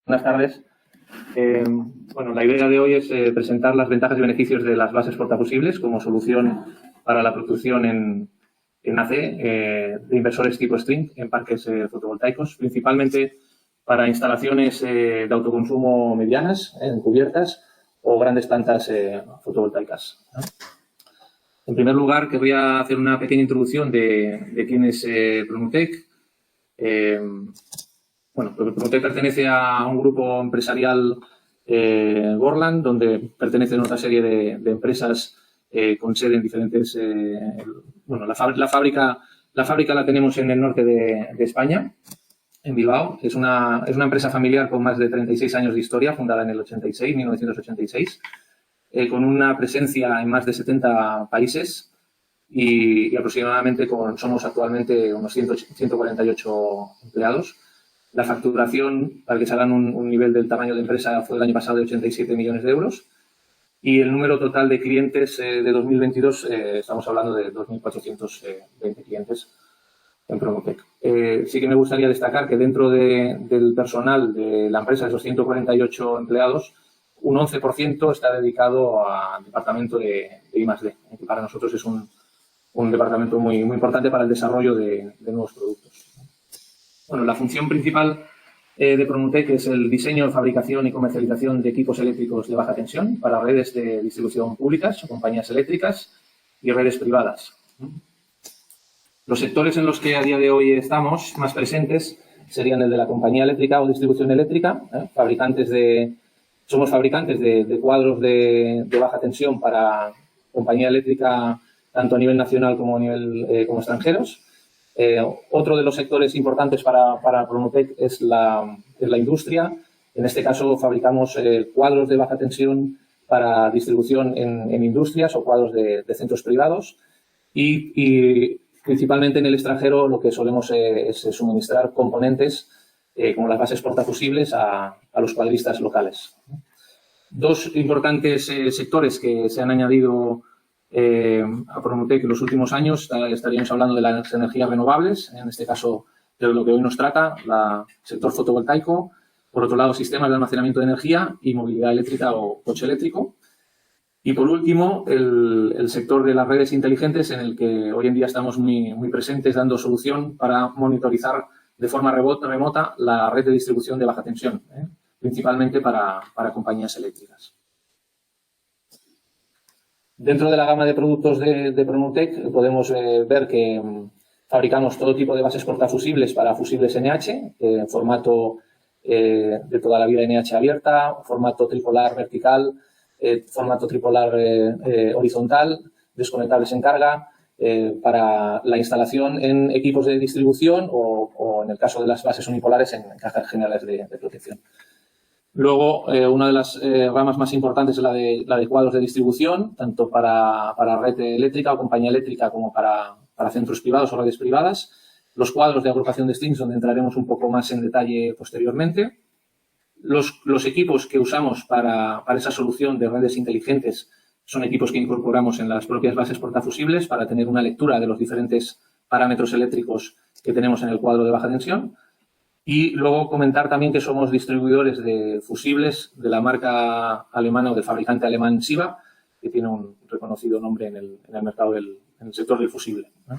Buenas tardes. Bueno, la idea de hoy es presentar las ventajas y beneficios de las bases portafusibles como solución para la producción en AC de inversores tipo string en parques fotovoltaicos, principalmente para instalaciones de autoconsumo medianas, encubiertas o grandes plantas fotovoltaicas. En primer lugar, querría hacer una pequeña introducción de quién es Pronutec. Bueno, Pronutec pertenece a un grupo empresarial Gorland, donde pertenecen otra serie de empresas con sede en diferentes... bueno, la fábrica la tenemos en el norte de España, en Bilbao. Es una empresa familiar con más de 36 años de historia, fundada en el 1986, con una presencia en más de 70 países y aproximadamente somos actualmente unos 148 empleados. La facturación, para que se hagan un nivel del tamaño de empresa, fue el año pasado de 87 millones de euros. Y el número total de clientes de 2022, estamos hablando de 2.420 clientes en Pronutec. Sí que me gustaría destacar que dentro del personal de la empresa, de esos 148 empleados, un 11% está dedicado al departamento de I+D, que para nosotros es un departamento muy importante para el desarrollo de nuevos productos. Bueno, la función principal de Pronutec es el diseño, fabricación y comercialización de equipos eléctricos de baja tensión para redes de distribución públicas o compañías eléctricas y redes privadas. Los sectores en los que a día de hoy estamos más presentes serían el de la compañía eléctrica o distribución eléctrica, somos fabricantes de cuadros de baja tensión para compañía eléctrica tanto a nivel nacional como a nivel como extranjeros. Otro de los sectores importantes para Pronutec es la industria. En este caso fabricamos cuadros de baja tensión para distribución en industrias o cuadros de centros privados y principalmente en el extranjero lo que solemos es suministrar componentes como las bases portafusibles a los cuadristas locales. Dos importantes sectores que se han añadido a Pronutec en los últimos años, estaríamos hablando de las energías renovables, en este caso de lo que hoy nos trata, el sector fotovoltaico, por otro lado sistemas de almacenamiento de energía y movilidad eléctrica o coche eléctrico. Y por último, el sector de las redes inteligentes, en el que hoy en día estamos muy presentes dando solución para monitorizar de forma remota la red de distribución de baja tensión, principalmente para compañías eléctricas. Dentro de la gama de productos de Pronutec podemos ver que fabricamos todo tipo de bases portafusibles para fusibles NH, en formato de toda la vida NH abierta, formato tripolar vertical, formato tripolar horizontal, desconectables en carga, para la instalación en equipos de distribución o en el caso de las bases unipolares en cajas generales de protección. Luego, una de las ramas más importantes es la de cuadros de distribución, tanto para red eléctrica o compañía eléctrica como para centros privados o redes privadas. Los cuadros de agrupación de strings, donde entraremos un poco más en detalle posteriormente. Los equipos que usamos para esa solución de redes inteligentes son equipos que incorporamos en las propias bases portafusibles para tener una lectura de los diferentes parámetros eléctricos que tenemos en el cuadro de baja tensión. Y luego comentar también que somos distribuidores de fusibles de la marca alemana o del fabricante alemán Siva, que tiene un reconocido nombre en el mercado en el sector del fusible, ¿no?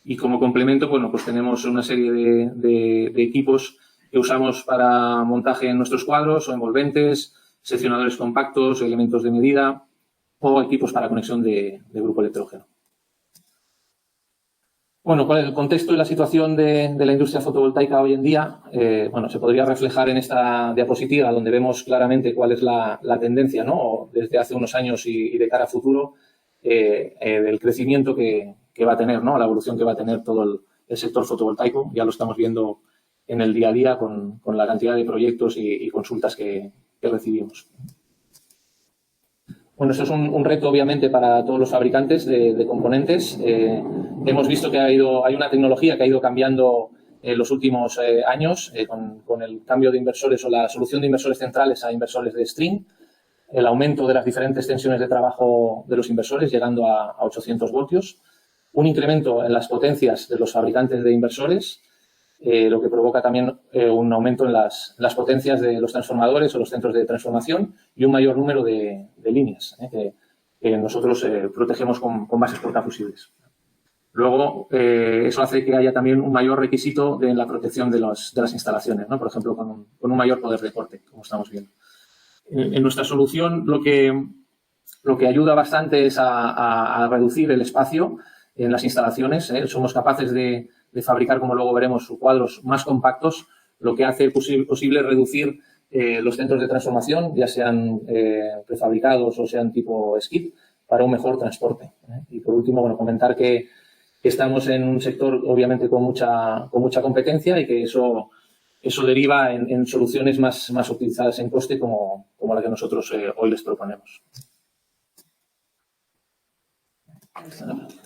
Y como complemento, bueno, pues tenemos una serie de equipos que usamos para montaje en nuestros cuadros o envolventes, seccionadores compactos, elementos de medida o equipos para conexión de grupo electrógeno. Bueno, ¿cuál es el contexto y la situación de la industria fotovoltaica hoy en día? Bueno, se podría reflejar en esta diapositiva donde vemos claramente cuál es la tendencia, ¿no? Desde hace unos años y de cara a futuro del crecimiento que va a tener, ¿no? La evolución que va a tener todo el sector fotovoltaico. Ya lo estamos viendo en el día a día con la cantidad de proyectos y consultas que recibimos. Bueno, eso es un reto, obviamente, para todos los fabricantes de componentes. Hemos visto que hay una tecnología que ha ido cambiando en los últimos años con el cambio de inversores o la solución de inversores centrales a inversores de string, el aumento de las diferentes tensiones de trabajo de los inversores, llegando a 800 voltios, un incremento en las potencias de los fabricantes de inversores lo que provoca también un aumento en las potencias de los transformadores o los centros de transformación y un mayor número de líneas que nosotros protegemos con bases portafusibles. Luego, eso hace que haya también un mayor requisito en la protección de las instalaciones, ¿no? Por ejemplo, con un mayor poder de corte, como estamos viendo. En nuestra solución, lo que ayuda bastante es a reducir el espacio en las instalaciones. Somos capaces de fabricar, como luego veremos, cuadros más compactos, lo que hace posible reducir los centros de transformación, ya sean prefabricados o sean tipo skid, para un mejor transporte. Y por último, bueno, comentar que estamos en un sector, obviamente, con mucha competencia y que eso deriva en soluciones más optimizadas en coste como la que nosotros hoy les proponemos.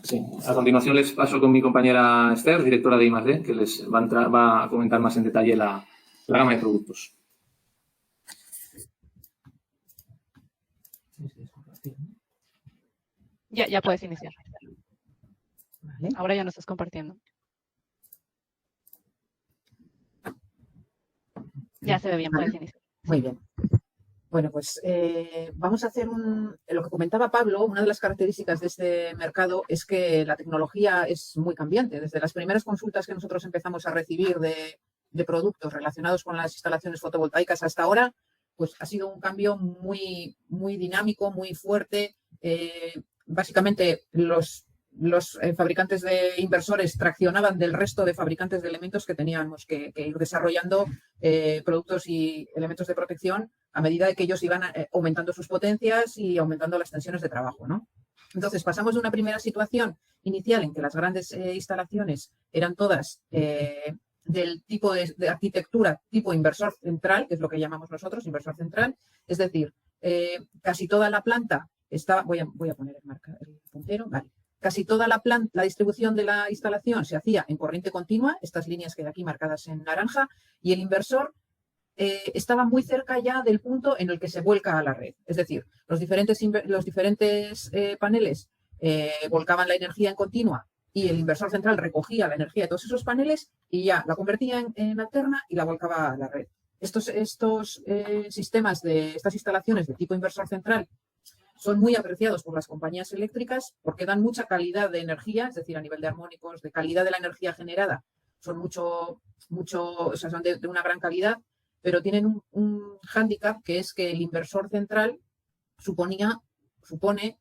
Sí. A continuación les paso con mi compañera Esther, directora de I+D, que les va a comentar más en detalle la gama de productos. Ya puedes iniciar. Vale. Ahora ya no estás compartiendo. Ya se ve bien, puedes iniciar. Muy bien. Bueno, pues vamos a hacer lo que comentaba Pablo, una de las características de este mercado es que la tecnología es muy cambiante. Desde las primeras consultas que nosotros empezamos a recibir de productos relacionados con las instalaciones fotovoltaicas hasta ahora, pues ha sido un cambio muy, muy dinámico, muy fuerte. Básicamente, los fabricantes de inversores traccionaban del resto de fabricantes de elementos que teníamos que ir desarrollando productos y elementos de protección a medida de que ellos iban aumentando sus potencias y aumentando las tensiones de trabajo, ¿no? Entonces, pasamos de una primera situación inicial en que las grandes instalaciones eran todas del tipo de arquitectura tipo inversor central, que es lo que llamamos nosotros, inversor central, es decir, casi toda la planta está, voy a poner el puntero, vale. Casi toda la distribución de la instalación se hacía en corriente continua, estas líneas que hay aquí marcadas en naranja, y el inversor estaba muy cerca ya del punto en el que se vuelca a la red. Es decir, los diferentes paneles volcaban la energía en continua y el inversor central recogía la energía de todos esos paneles y ya la convertía en alterna y la volcaba a la red. Estos sistemas estas instalaciones de tipo inversor central son muy apreciados por las compañías eléctricas porque dan mucha calidad de energía, es decir, a nivel de armónicos, de calidad de la energía generada, son o sea, son de una gran calidad, pero tienen un hándicap que es que el inversor central supone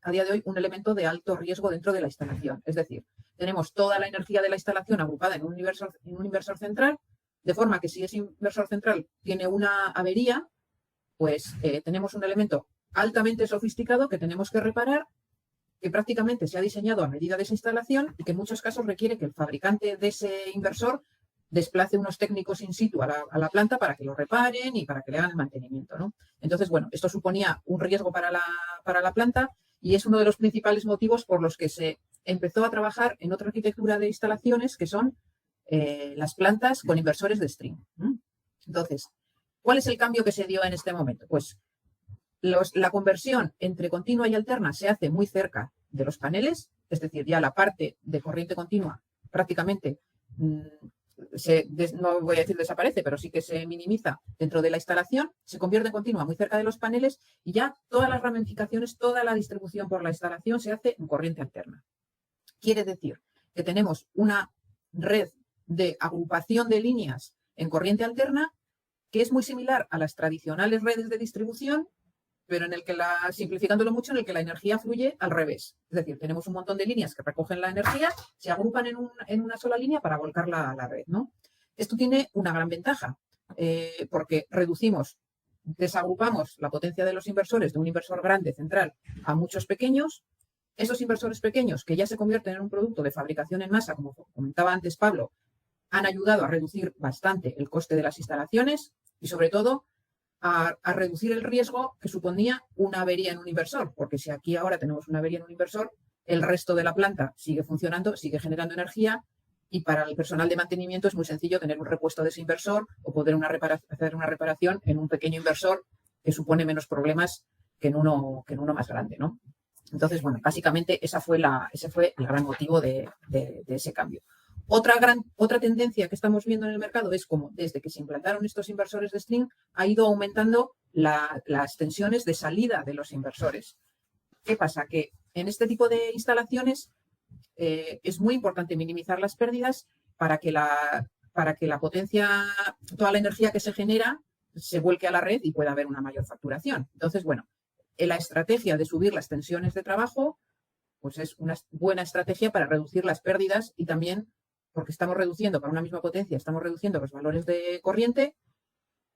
a día de hoy un elemento de alto riesgo dentro de la instalación. Es decir, tenemos toda la energía de la instalación agrupada en un inversor central, de forma que si ese inversor central tiene una avería, pues tenemos un elemento altamente sofisticado que tenemos que reparar, que prácticamente se ha diseñado a medida de esa instalación y que en muchos casos requiere que el fabricante de ese inversor desplace unos técnicos in situ a la planta para que lo reparen y para que le hagan el mantenimiento, ¿no? Entonces, bueno, esto suponía un riesgo para la planta y es uno de los principales motivos por los que se empezó a trabajar en otra arquitectura de instalaciones que son las plantas con inversores de string. Entonces, ¿cuál es el cambio que se dio en este momento? Pues la conversión entre continua y alterna se hace muy cerca de los paneles, es decir, ya la parte de corriente continua prácticamente no voy a decir desaparece, pero sí que se minimiza dentro de la instalación, se convierte en continua muy cerca de los paneles y ya todas las ramificaciones, toda la distribución por la instalación se hace en corriente alterna. Quiere decir que tenemos una red de agrupación de líneas en corriente alterna que es muy similar a las tradicionales redes de distribución, pero en el que simplificándolo mucho, en el que la energía fluye al revés. Es decir, tenemos un montón de líneas que recogen la energía, se agrupan en una sola línea para volcarla a la red, ¿no? Esto tiene una gran ventaja, porque desagrupamos la potencia de los inversores de un inversor grande central a muchos pequeños. Esos inversores pequeños, que ya se convierten en un producto de fabricación en masa, como comentaba antes Pablo, han ayudado a reducir bastante el coste de las instalaciones y, sobre todo, a reducir el riesgo que suponía una avería en un inversor, porque si aquí ahora tenemos una avería en un inversor, el resto de la planta sigue funcionando, sigue generando energía y para el personal de mantenimiento es muy sencillo tener un repuesto de ese inversor o poder hacer una reparación en un pequeño inversor que supone menos problemas que en uno más grande, ¿no? Entonces, bueno, básicamente ese fue el gran motivo de ese cambio. Otra tendencia que estamos viendo en el mercado es como desde que se implantaron estos inversores de string ha ido aumentando las tensiones de salida de los inversores. ¿Qué pasa? Que en este tipo de instalaciones es muy importante minimizar las pérdidas para que la potencia, toda la energía que se genera se vuelque a la red y pueda haber una mayor facturación. Entonces, bueno, la estrategia de subir las tensiones de trabajo pues es una buena estrategia para reducir las pérdidas y también porque estamos reduciendo para una misma potencia, estamos reduciendo los valores de corriente,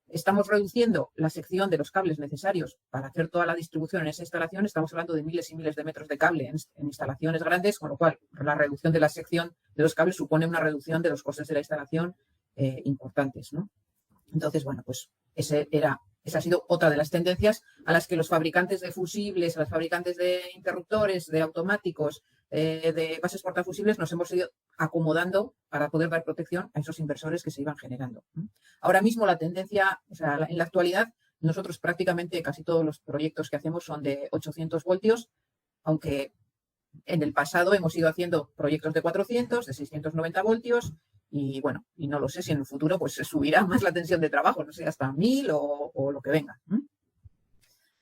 estamos reduciendo la sección de los cables necesarios para hacer toda la distribución en esa instalación. Estamos hablando de miles y miles de metros de cable en instalaciones grandes, con lo cual la reducción de la sección de los cables supone una reducción de los costes de la instalación importantes, ¿no? Entonces, bueno, pues esa ha sido otra de las tendencias a las que los fabricantes de fusibles, a los fabricantes de interruptores, de automáticos, de bases portafusibles nos hemos ido acomodando para poder dar protección a esos inversores que se iban generando. Ahora mismo la tendencia, o sea, en la actualidad, nosotros prácticamente casi todos los proyectos que hacemos son de 800 voltios, aunque en el pasado hemos ido haciendo proyectos de 400, de 690 voltios, y bueno, y no lo sé si en el futuro pues se subirá más la tensión de trabajo, no sé, hasta 1000 o lo que venga.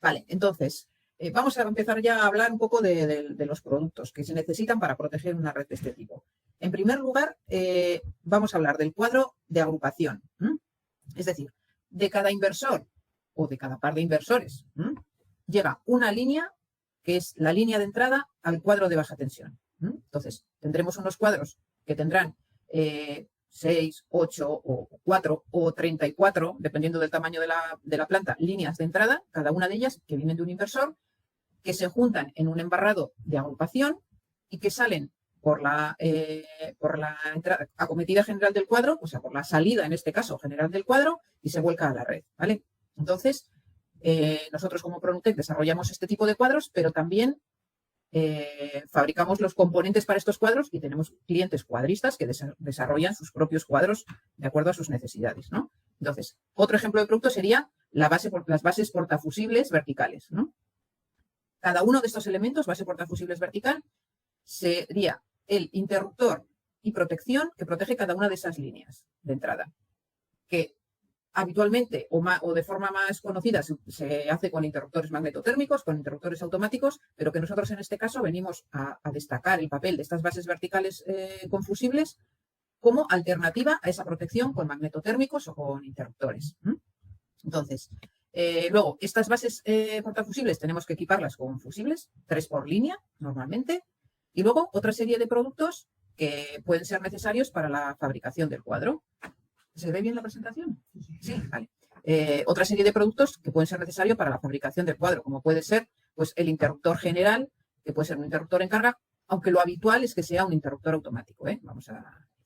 Vale, entonces, vamos a empezar ya a hablar un poco de los productos que se necesitan para proteger una red de este tipo. En primer lugar, vamos a hablar del cuadro de agrupación. Es decir, de cada inversor o de cada par de inversores llega una línea que es la línea de entrada al cuadro de baja tensión. Entonces, tendremos unos cuadros que tendrán 6, 8 o 4 o 34, dependiendo del tamaño de la planta, líneas de entrada, cada una de ellas que vienen de un inversor, que se juntan en un embarrado de agrupación y que salen por la acometida general del cuadro, o sea, por la salida, en este caso, general del cuadro, y se vuelca a la red, ¿vale? Entonces, nosotros como Pronutec desarrollamos este tipo de cuadros, pero también fabricamos los componentes para estos cuadros y tenemos clientes cuadristas que desarrollan sus propios cuadros de acuerdo a sus necesidades, ¿no? Entonces, otro ejemplo de producto sería las bases portafusibles verticales, ¿no? Cada uno de estos elementos, base portafusibles vertical, sería el interruptor y protección que protege cada una de esas líneas de entrada, que habitualmente o de forma más conocida se hace con interruptores magnetotérmicos, con interruptores automáticos, pero que nosotros en este caso venimos a destacar el papel de estas bases verticales con fusibles como alternativa a esa protección con magnetotérmicos o con interruptores. Entonces, luego, estas bases portafusibles tenemos que equiparlas con fusibles, 3 por línea normalmente, y luego otra serie de productos que pueden ser necesarios para la fabricación del cuadro. ¿Se ve bien la presentación? Sí, vale. Otra serie de productos que pueden ser necesarios para la fabricación del cuadro, como puede ser pues, el interruptor general, que puede ser un interruptor en carga, aunque lo habitual es que sea un interruptor automático.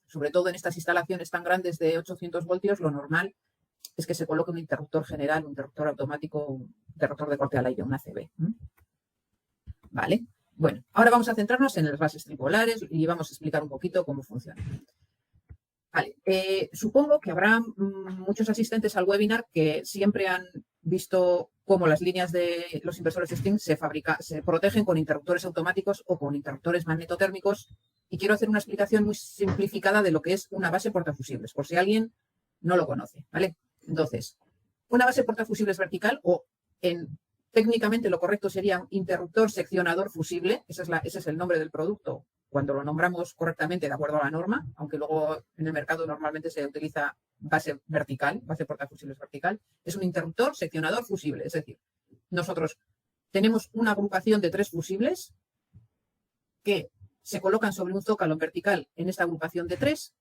Sobre todo en estas instalaciones tan grandes de 800 voltios, lo normal es que se coloque un interruptor general, un interruptor automático, un interruptor de corte al aire, un ACB. Vale. Bueno, ahora vamos a centrarnos en las bases tripolares y vamos a explicar un poquito cómo funciona. Vale, supongo que habrá muchos asistentes al webinar que siempre han visto cómo las líneas de los inversores de string se protegen con interruptores automáticos o con interruptores magnetotérmicos, y quiero hacer una explicación muy simplificada de lo que es una base portafusibles, por si alguien no lo conoce, ¿vale? Entonces, una base portafusibles vertical técnicamente lo correcto sería un interruptor seccionador fusible, ese es el nombre del producto cuando lo nombramos correctamente de acuerdo a la norma, aunque luego en el mercado normalmente se utiliza base vertical, base portafusibles vertical. Es un interruptor seccionador fusible, es decir, nosotros tenemos una agrupación de 3 fusibles que se colocan sobre un zócalo en vertical en esta agrupación de 3,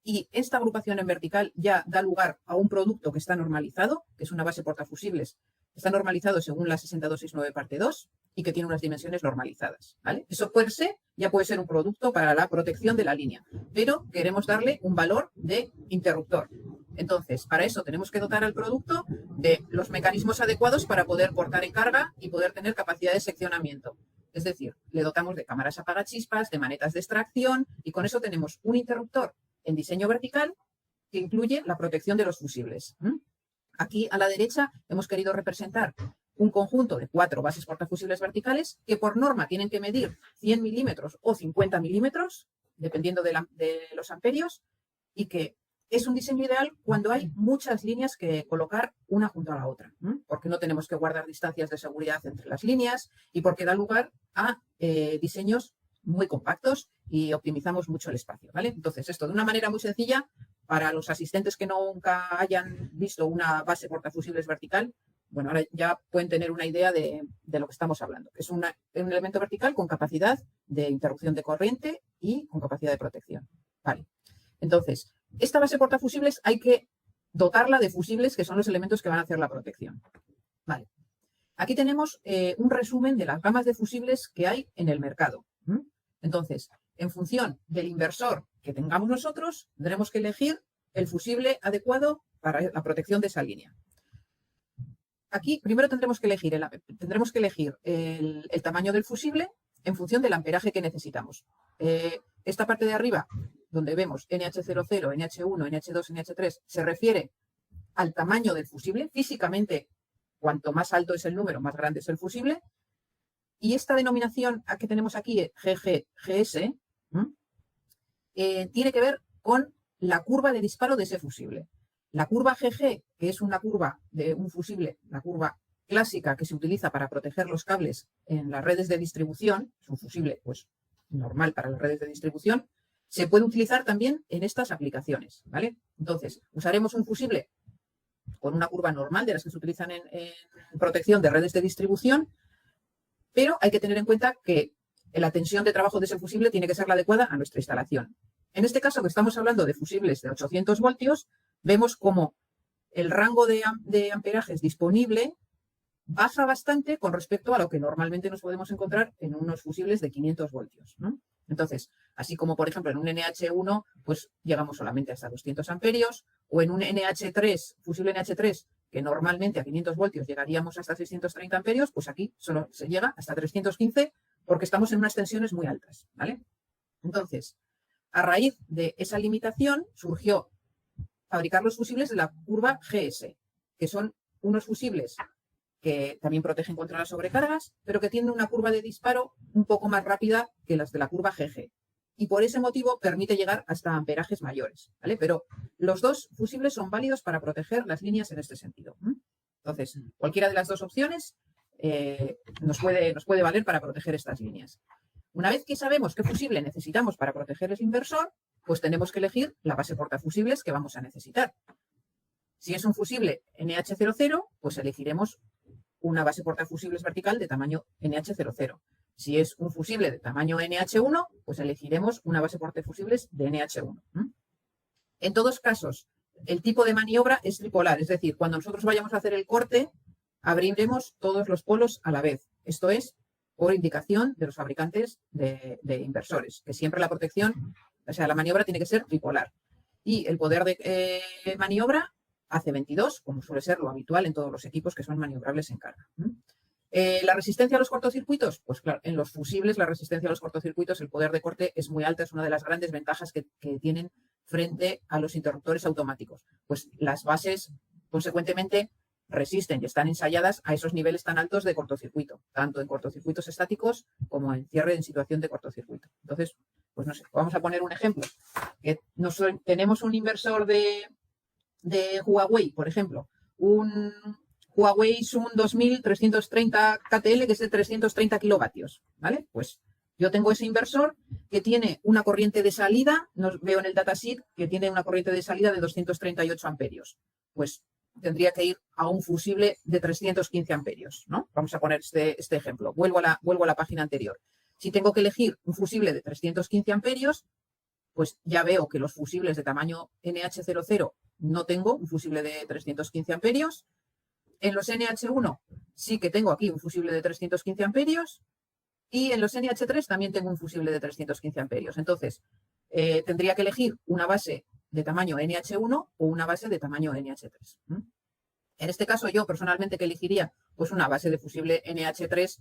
y esta agrupación en vertical ya da lugar a un producto que está normalizado, que es una base portafusibles. Está normalizado según la 62669 parte 2 y que tiene unas dimensiones normalizadas, ¿vale? Eso per se ya puede ser un producto para la protección de la línea, pero queremos darle un valor de interruptor. Entonces, para eso tenemos que dotar al producto de los mecanismos adecuados para poder portar en carga y poder tener capacidad de seccionamiento. Es decir, le dotamos de cámaras apagachispas, de manetas de extracción, y con eso tenemos un interruptor en diseño vertical que incluye la protección de los fusibles. Aquí a la derecha hemos querido representar un conjunto de 4 bases portafusibles verticales que por norma tienen que medir 100 milímetros o 50 milímetros, dependiendo de los amperios, y que es un diseño ideal cuando hay muchas líneas que colocar una junto a la otra, porque no tenemos que guardar distancias de seguridad entre las líneas y porque da lugar a diseños muy compactos y optimizamos mucho el espacio, ¿vale? Entonces, esto de una manera muy sencilla, para los asistentes que nunca hayan visto una base portafusibles vertical, bueno, ahora ya pueden tener una idea de lo que estamos hablando. Es un elemento vertical con capacidad de interrupción de corriente y con capacidad de protección. Vale. Entonces, esta base portafusibles hay que dotarla de fusibles que son los elementos que van a hacer la protección. Vale. Aquí tenemos un resumen de las gamas de fusibles que hay en el mercado. Entonces, en función del inversor que tengamos nosotros, tendremos que elegir el fusible adecuado para la protección de esa línea. Aquí primero tendremos que elegir el tamaño del fusible en función del amperaje que necesitamos. Esta parte de arriba, donde vemos NH00, NH1, NH2, NH3, se refiere al tamaño del fusible. Físicamente, cuanto más alto es el número, más grande es el fusible. Y esta denominación que tenemos aquí, GG, GS, tiene que ver con la curva de disparo de ese fusible. La curva GG, que es una curva de un fusible, la curva clásica que se utiliza para proteger los cables en las redes de distribución, es un fusible pues, normal para las redes de distribución, se puede utilizar también en estas aplicaciones, ¿vale? Entonces, usaremos un fusible con una curva normal de las que se utilizan en protección de redes de distribución, pero hay que tener en cuenta que la tensión de trabajo de ese fusible tiene que ser la adecuada a nuestra instalación. En este caso, que estamos hablando de fusibles de 800 voltios, vemos como el rango de amperajes disponible baja bastante con respecto a lo que normalmente nos podemos encontrar en unos fusibles de 500 voltios, ¿no? Entonces, así como, por ejemplo, en un NH1, pues llegamos solamente hasta 200 amperios, o en un NH3, fusible NH3, que normalmente a 500 voltios llegaríamos hasta 630 amperios, pues aquí solo se llega hasta 315 porque estamos en unas tensiones muy altas, ¿vale? Entonces, a raíz de esa limitación surgió fabricar los fusibles de la curva GS, que son unos fusibles que también protegen contra las sobrecargas, pero que tienen una curva de disparo un poco más rápida que las de la curva GG. Y por ese motivo permite llegar hasta amperajes mayores, ¿vale? Pero los dos fusibles son válidos para proteger las líneas en este sentido. Entonces, cualquiera de las dos opciones nos puede valer para proteger estas líneas. Una vez que sabemos qué fusible necesitamos para proteger el inversor, pues tenemos que elegir la base portafusibles que vamos a necesitar. Si es un fusible NH00, pues elegiremos una base portafusibles vertical de tamaño NH00. Si es un fusible de tamaño NH1, pues elegiremos una base portafusibles de NH1. En todos casos, el tipo de maniobra es tripolar, es decir, cuando nosotros vayamos a hacer el corte, abriremos todos los polos a la vez. Esto es por indicación de los fabricantes de inversores, que siempre la protección, o sea, la maniobra tiene que ser tripolar. Y el poder de maniobra hace 22, como suele ser lo habitual en todos los equipos que son maniobrables en carga. La resistencia a los cortocircuitos, pues claro, en los fusibles la resistencia a los cortocircuitos, el poder de corte es muy alta, es una de las grandes ventajas que tienen frente a los interruptores automáticos. Pues las bases, consecuentemente, resisten y están ensayadas a esos niveles tan altos de cortocircuito, tanto en cortocircuitos estáticos como en cierre en situación de cortocircuito. Entonces, pues no sé, vamos a poner un ejemplo. Tenemos un inversor de Huawei, por ejemplo, un Huawei Zoom 2330 KTL, que es de 330 kilovatios, ¿vale? Pues yo tengo ese inversor que tiene una corriente de salida, veo en el datasheet que tiene una corriente de salida de 238 amperios. Pues tendría que ir a un fusible de 315 amperios, ¿no? Vamos a poner este ejemplo. Vuelvo a la página anterior. Si tengo que elegir un fusible de 315 amperios, pues ya veo que los fusibles de tamaño NH00 no tengo un fusible de 315 amperios. En los NH1 sí que tengo aquí un fusible de 315 amperios y en los NH3 también tengo un fusible de 315 amperios. Entonces, tendría que elegir una base de tamaño NH1 o una base de tamaño NH3. En este caso, yo personalmente que elegiría pues una base de fusible NH3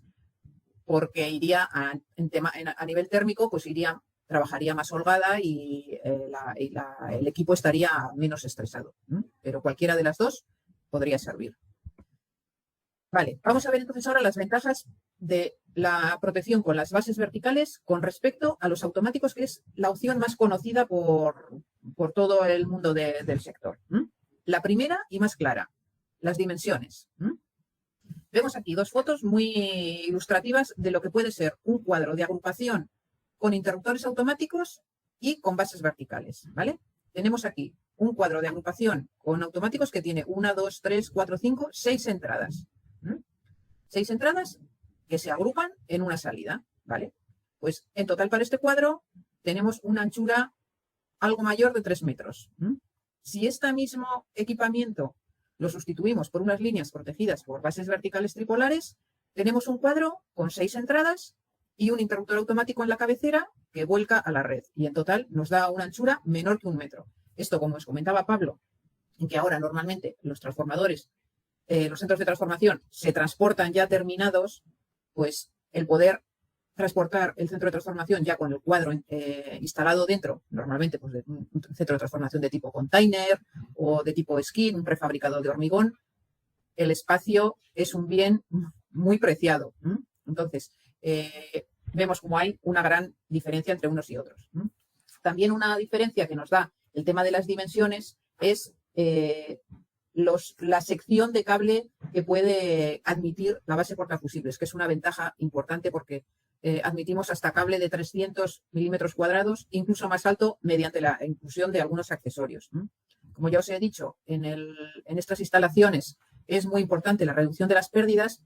porque iría a nivel térmico, pues trabajaría más holgada y el equipo estaría menos estresado. Pero cualquiera de las dos podría servir. Vale, vamos a ver entonces ahora las ventajas de la protección con las bases verticales con respecto a los automáticos, que es la opción más conocida por todo el mundo del sector. La primera y más clara, las dimensiones. Vemos aquí dos fotos muy ilustrativas de lo que puede ser un cuadro de agrupación con interruptores automáticos y con bases verticales, ¿vale? Tenemos aquí un cuadro de agrupación con automáticos que tiene 1, 2, 3, 4, 5, 6 entradas. 6 entradas que se agrupan en una salida, ¿vale? Pues en total para este cuadro tenemos una anchura algo mayor de 3 metros. Si este mismo equipamiento lo sustituimos por unas líneas protegidas por bases verticales tripolares, tenemos un cuadro con 6 entradas y un interruptor automático en la cabecera que vuelca a la red. Y en total nos da una anchura menor que 1 metro. Esto, como os comentaba Pablo, en que ahora normalmente los transformadores, los centros de transformación se transportan ya terminados, pues el poder transportar el centro de transformación ya con el cuadro instalado dentro, normalmente pues de un centro de transformación de tipo container o de tipo skin, un prefabricado de hormigón, el espacio es un bien muy preciado. Entonces, vemos como hay una gran diferencia entre unos y otros. También una diferencia que nos da el tema de las dimensiones es la sección de cable que puede admitir la base portafusibles, que es una ventaja importante porque admitimos hasta cable de 300 milímetros cuadrados, incluso más alto, mediante la inclusión de algunos accesorios. Como ya os he dicho, en estas instalaciones es muy importante la reducción de las pérdidas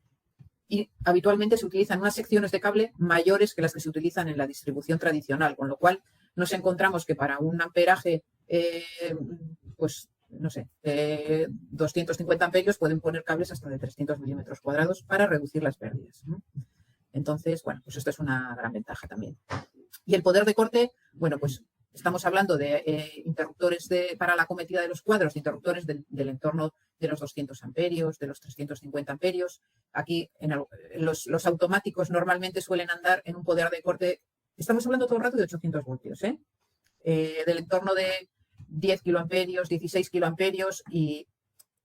y habitualmente se utilizan unas secciones de cable mayores que las que se utilizan en la distribución tradicional, con lo cual nos encontramos que para un amperaje, pues no sé, 250 amperios pueden poner cables hasta de 300 milímetros cuadrados para reducir las pérdidas. Entonces, bueno, pues esto es una gran ventaja también. Y el poder de corte, bueno, pues estamos hablando de interruptores para la cometida de los cuadros, de interruptores del entorno de los 200 amperios, de los 350 amperios. Aquí los automáticos normalmente suelen andar en un poder de corte, estamos hablando todo el rato de 800 voltios, del entorno de 10 kiloamperios, 16 kiloamperios, y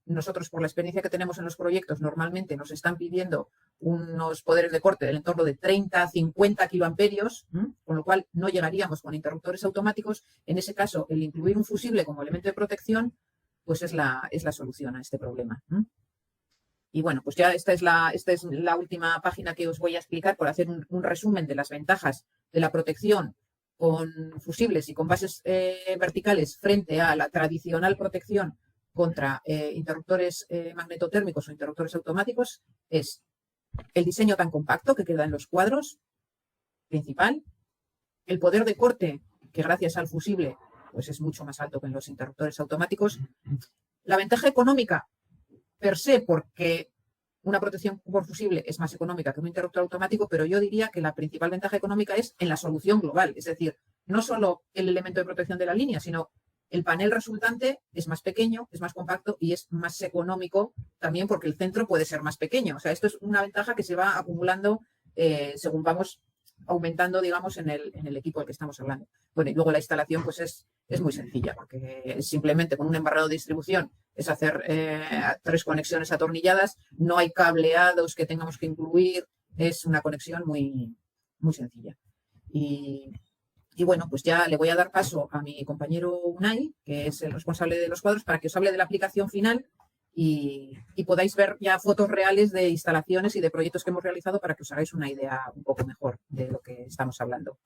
nosotros, por la experiencia que tenemos en los proyectos, normalmente nos están pidiendo unos poderes de corte del entorno de 30 a 50 kiloamperios, con lo cual no llegaríamos con interruptores automáticos. En ese caso, el incluir un fusible como elemento de protección, pues es la solución a este problema. Y bueno, pues ya esta es la última página que os voy a explicar por hacer un resumen de las ventajas de la protección con fusibles y con bases verticales frente a la tradicional protección contra interruptores magnetotérmicos o interruptores automáticos. Es el diseño tan compacto que queda en los cuadros principal, el poder de corte que gracias al fusible pues es mucho más alto que en los interruptores automáticos, la ventaja económica per se, porque una protección por fusible es más económica que un interruptor automático, pero yo diría que la principal ventaja económica es en la solución global, es decir, no solo el elemento de protección de la línea, sino el panel resultante es más pequeño, es más compacto y es más económico también porque el centro puede ser más pequeño. O sea, esto es una ventaja que se va acumulando según vamos aumentando, digamos, en el equipo del que estamos hablando. Bueno, y luego la instalación pues es muy sencilla porque simplemente con un embarrado de distribución es hacer 3 conexiones atornilladas, no hay cableados que tengamos que incluir, es una conexión muy, muy sencilla. Y bueno, pues ya le voy a dar paso a mi compañero Unai, que es el responsable de los cuadros, para que os hable de la aplicación final y podáis ver ya fotos reales de instalaciones y de proyectos que hemos realizado para que os hagáis una idea un poco mejor de lo que estamos hablando.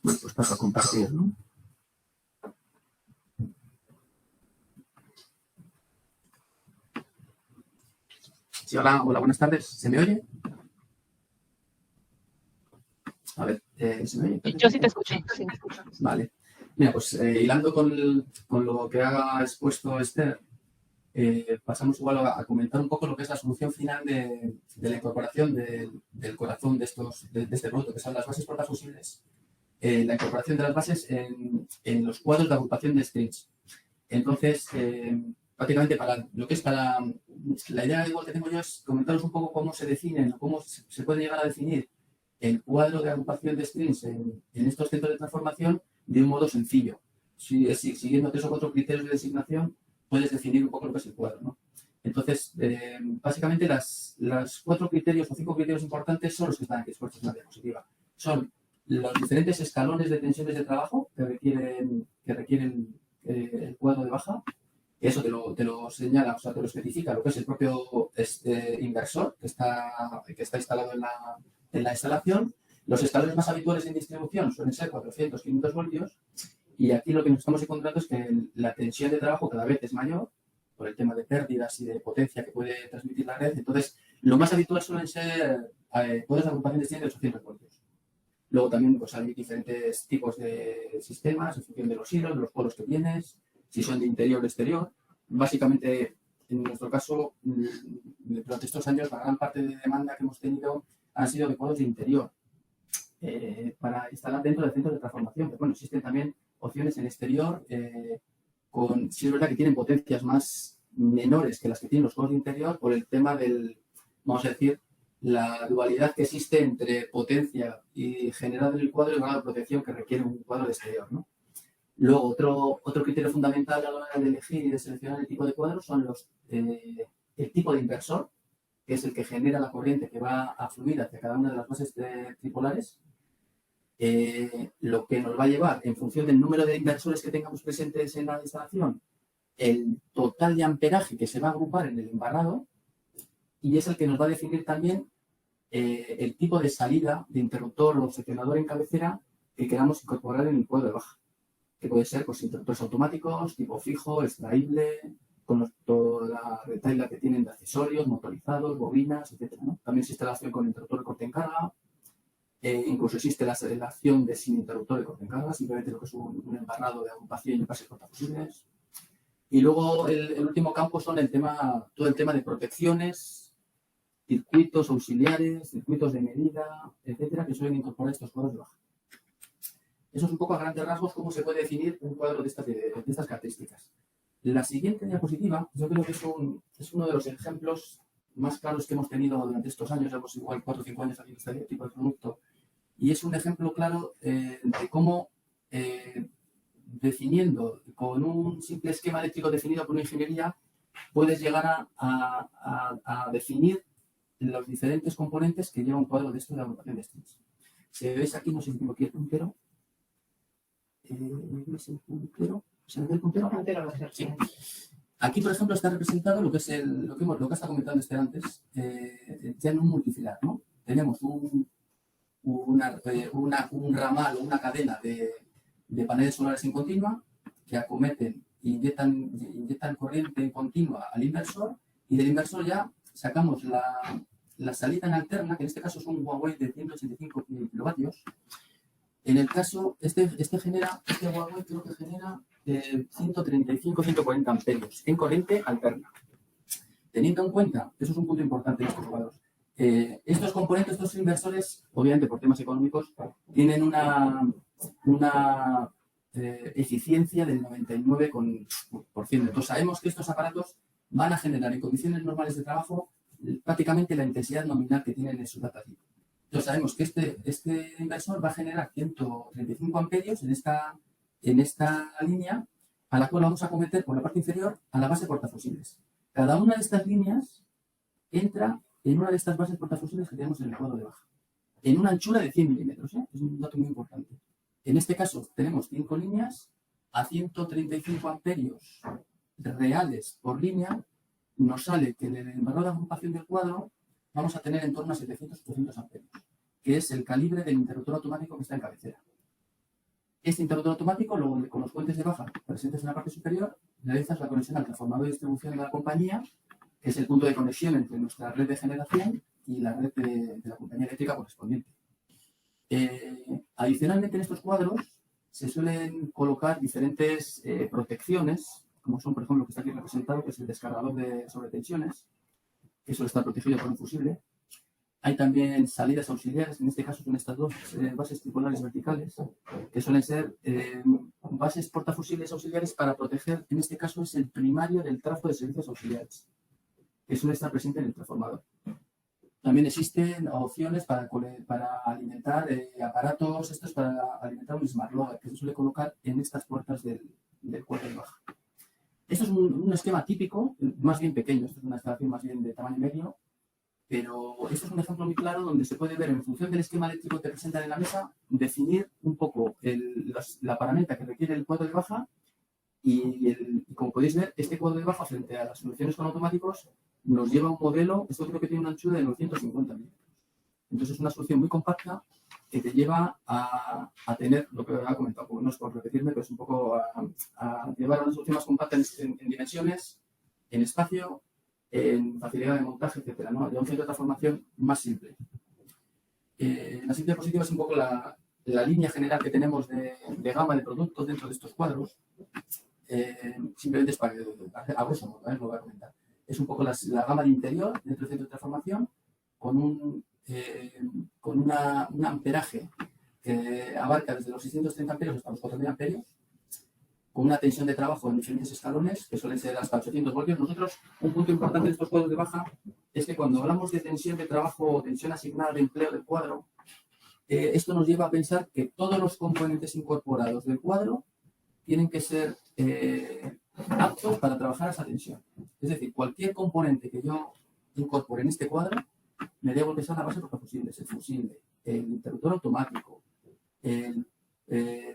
Bueno, pues paso a compartir, ¿no? Sí, hola, buenas tardes. ¿Se me oye? A ver, ¿se me oye? Yo sí te escucho. Sí. Vale. Mira, pues hilando con lo que ha expuesto Esther, pasamos igual a comentar un poco lo que es la solución final de la incorporación del corazón de este producto, que son las bases portafusibles. La incorporación de las bases en los cuadros de agrupación de strings. Entonces, prácticamente para la idea igual que tengo yo es comentaros un poco cómo se definen, cómo se puede llegar a definir el cuadro de agrupación de strings en estos centros de transformación de un modo sencillo. Siguiendo 3 o 4 criterios de designación, puedes definir un poco lo que es el cuadro, ¿no? Entonces, básicamente las 4 criterios o 5 criterios importantes son los que están aquí expuestos en la diapositiva. Son los diferentes escalones de tensiones de trabajo que requieren el cuadro de baja. Eso te lo señala, o sea, te lo especifica lo que es el propio inversor que está instalado en la instalación. Los escalones más habituales en distribución suelen ser 400, 500 voltios. Y aquí lo que nos estamos encontrando es que la tensión de trabajo cada vez es mayor por el tema de pérdidas y de potencia que puede transmitir la red. Entonces, lo más habitual suelen ser cuadros de agrupación de 100 de 800 voltios. Luego también pues, hay diferentes tipos de sistemas en función de los hilos, de los polos que tienes, si son de interior o exterior. Básicamente, en nuestro caso, durante estos años, la gran parte de demanda que hemos tenido han sido de cuadros de interior para instalar dentro del centro de transformación. Pero bueno, existen también opciones en exterior sí es verdad que tienen potencias más menores que las que tienen los cuadros de interior por el tema del, vamos a decir, la dualidad que existe entre potencia y generada en el cuadro y el grado de protección que requiere un cuadro de exterior, ¿no? Luego, otro criterio fundamental a la hora de elegir y de seleccionar el tipo de cuadros son el tipo de inversor, que es el que genera la corriente que va a fluir hacia cada una de las bases tripolares. Lo que nos va a llevar, en función del número de inversores que tengamos presentes en la instalación, el total de amperaje que se va a agrupar en el embarrado, y es el que nos va a definir también el tipo de salida de interruptor o seccionador en cabecera que queramos incorporar en el cuadro de baja, que puede ser pues, interruptores automáticos, tipo fijo, extraíble, con toda la retahíla que tienen de accesorios, motorizados, bobinas, etc., ¿no? También existe la opción con interruptor de corte en carga, incluso existe la opción de sin interruptor de corte en carga, simplemente lo que es un embarrado de agrupación y bases cortafusibles. Y luego el último campo son todo el tema de protecciones, circuitos auxiliares, circuitos de medida, etcétera, que suelen incorporar estos cuadros de baja. Eso es un poco a grandes rasgos cómo se puede definir un cuadro de estas características. La siguiente diapositiva, yo creo que es uno de los ejemplos más claros que hemos tenido durante estos años, llevamos igual 4 o 5 años haciendo este tipo de producto, y es un ejemplo claro de cómo definiendo con un simple esquema eléctrico definido por una ingeniería, puedes llegar a definir los diferentes componentes que lleva un cuadro de esto de agrupación de strings. Si veis aquí, no sé si tengo aquí el puntero. ¿Veis el puntero? ¿Se ve el puntero? Sí. Aquí, por ejemplo, está representado lo que ha estado comentando antes, ya en un multifilar, ¿no? Tenemos un ramal o una cadena de paneles solares en continua que acometen e inyectan corriente continua al inversor, y del inversor ya sacamos la salida en alterna, que en este caso es un Huawei de 185 kilovatios. En el caso, este Huawei creo que genera 135-140 amperios en corriente alterna. Teniendo en cuenta, eso es un punto importante en estos cuadros, estos componentes, estos inversores, obviamente por temas económicos, tienen una eficiencia del 99%. Entonces sabemos que estos aparatos van a generar en condiciones normales de trabajo prácticamente la intensidad nominal que tienen en su data tipo. Entonces sabemos que este inversor va a generar 135 amperios en esta línea, a la cual vamos a acometer por la parte inferior a la base portafusibles. Cada una de estas líneas entra en una de estas bases portafusibles que tenemos en el cuadro de baja, en una anchura de 100 milímetros. Es un dato muy importante. En este caso tenemos 5 líneas a 135 amperios reales por línea. Nos sale que en el embarrado de agrupación del cuadro vamos a tener en torno a 700-800 amperios, que es el calibre del interruptor automático que está en cabecera. Este interruptor automático, luego con los puentes de baja presentes en la parte superior, realizas la conexión al transformador de distribución de la compañía, que es el punto de conexión entre nuestra red de generación y la red de la compañía eléctrica correspondiente. Adicionalmente, en estos cuadros se suelen colocar diferentes protecciones, como son, por ejemplo, lo que está aquí representado, que es el descargador de sobretensiones, que suele estar protegido por un fusible. Hay también salidas auxiliares, en este caso son estas dos bases tripolares verticales, que suelen ser bases portafusibles auxiliares para proteger, en este caso es el primario del trafo de servicios auxiliares, que suele estar presente en el transformador. También existen opciones para alimentar aparatos, esto es para alimentar un smart logger, que se suele colocar en estas puertas del cuadro de baja. Esto es un esquema típico, más bien pequeño, esto es una instalación más bien de tamaño medio, pero esto es un ejemplo muy claro donde se puede ver, en función del esquema eléctrico que presentan en la mesa, definir un poco la paramenta que requiere el cuadro de baja y como podéis ver, este cuadro de baja frente a las soluciones con automáticos nos lleva a un modelo, esto creo que tiene una anchura de 950 milímetros. Entonces es una solución muy compacta que te lleva a tener, lo que he comentado, no es por repetirme, pero es un poco a llevar a una solución más compacta en dimensiones, en espacio, en facilidad de montaje, etcétera, ¿no? De un centro de transformación más simple. La siguiente diapositiva es un poco la línea general que tenemos de gama de productos dentro de estos cuadros. Simplemente es para a grosso modo, lo voy a comentar. Es un poco la gama de interior dentro del centro de transformación con un amperaje que abarca desde los 630 amperios hasta los 4000 amperios, con una tensión de trabajo en diferentes escalones, que suelen ser hasta 800 voltios. Nosotros, un punto importante de estos cuadros de baja es que cuando hablamos de tensión de trabajo o tensión asignada de empleo del cuadro, esto nos lleva a pensar que todos los componentes incorporados del cuadro tienen que ser aptos para trabajar a esa tensión. Es decir, cualquier componente que yo incorpore en este cuadro me debo que sea la base de los fusibles, el fusible, el interruptor automático,